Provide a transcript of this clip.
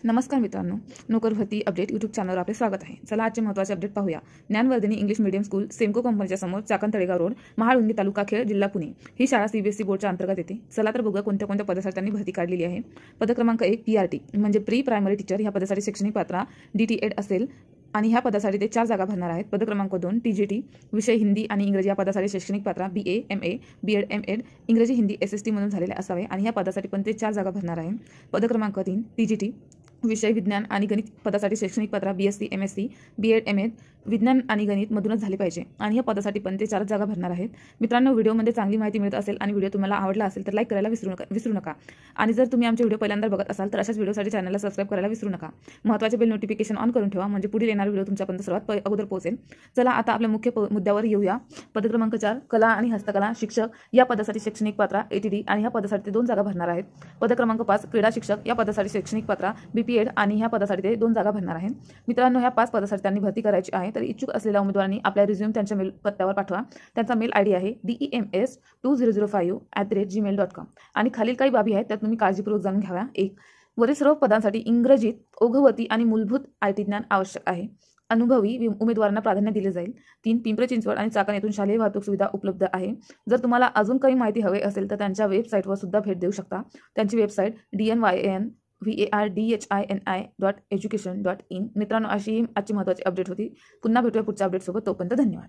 नमस्कार मित्रांनो, नोकर भरती अपडेट यूट्यूब चॅनलवर आपले स्वागत आहे। चला आजचे महत्त्वाचे अपडेट पाहूया। ज्ञानवर्धिनी इंग्लिश मीडियम स्कूल सेमको कंपनीच्या समोर चाकण तळेगाव रोड, महाळुंगी तालुका खेड, जिल्हा पुणे ही शाळा सीबीएसई बोर्डच्या अंतर्गत येते। चला तर बघूया कोणत्या कोणत्या पदासाठी त्यांनी भरती काढलेली आहे। पद क्रमांक 1 पीआरटी म्हणजे प्री प्रायमरी टीचर, ह्या पदासाठी शैक्षणिक पात्रता DTED असेल आणि ह्या पदासाठी ते 4 जागा भरणार आहेत। पद क्रमांक 2 TGT विषय हिंदी आणि इंग्रजी, या पदासाठी शैक्षणिक पात्रता BA MA BEd MEd इंग्रजी हिंदी SST म्हणून झालेले असावे आणि ह्या पदासाठी पण ते 4 जागा भरणार आहे। पद क्रमांक 3 TGT विषय विज्ञान आणि गणित, पदासाठी शैक्षणिक पात्रता BSc MSc BEd MAd विज्ञान आणि गणित मधूनच झाले पाहिजे आणि या पदासाठी पण ते 4 जागा भरणार आहेत। मित्रांनो, व्हिडिओमध्ये चांगली माहिती मिळत असेल आणि व्हिडिओ तुम्हाला आवडला असेल तर लाईक करायला विसरू नका आणि जर तुम्ही आमचे व्हिडिओ पहिल्यांदा बघत असाल तर अशाच व्हिडिओसाठी चॅनलला सबस्क्राइब करायला विसरू नका। महत्त्वाचे बेल नोटिफिकेशन ऑन करून ठेवा म्हणजे पुढील येणारा व्हिडिओ तुमच्यापर्यंत सर्वात अगोदर पोहोचेल। चला आता आपल्या मुख्य मुद्द्यावर येऊया। पद क्रमांक 4 कला आणि हस्तकला शिक्षक, या पदासाठी शैक्षणिक पात्रता ATD आणि ह्या पदासाठी ते 2 जागा भरणार आहेत। पद क्रमांक 5 क्रीडा शिक्षक, या पदासाठी शैक्षणिक पात्रता BPEd आणि ह्या पदासाठी ते 2 जागा भरणार आहेत। मित्रांनो, ह्या 5 पदासाठी त्यांनी भरती करायची आहे, तर इच्छुक असलेल्या उमेदवारांनी आपला रिझ्यूम त्यांच्या मेल पत्त्यावर पाठवा। त्यांचा मेल ID आहे DEMS2005@gmail.com आणि खालील काही बाबी आहेत त्या तुम्ही काळजीपूर्वक जाणून घ्याव्या। 1. वरील सर्व पदांसाठी इंग्रजीत ओघवती आणि मूलभूत IT ज्ञान आवश्यक आहे। अनुभवी उमेदवारांना प्राधान्य दिले जाईल। 3. पिंपरी चिंचवड आणि चाकण येथून शालेय वाहतूक सुविधा उपलब्ध आहे। जर तुम्हाला अजून काही माहिती हवी असेल तर त्यांच्या वेबसाईटवर सुद्धा भेट देऊ शकता। त्यांची वेबसाईट dnyanvardhini.education.in। मित्रांनो, अशी आजची महत्त्वाची अपडेट होती। पुन्हा भेटूया पुढच्या अपडेट सोबत, तोपर्यंत धन्यवाद।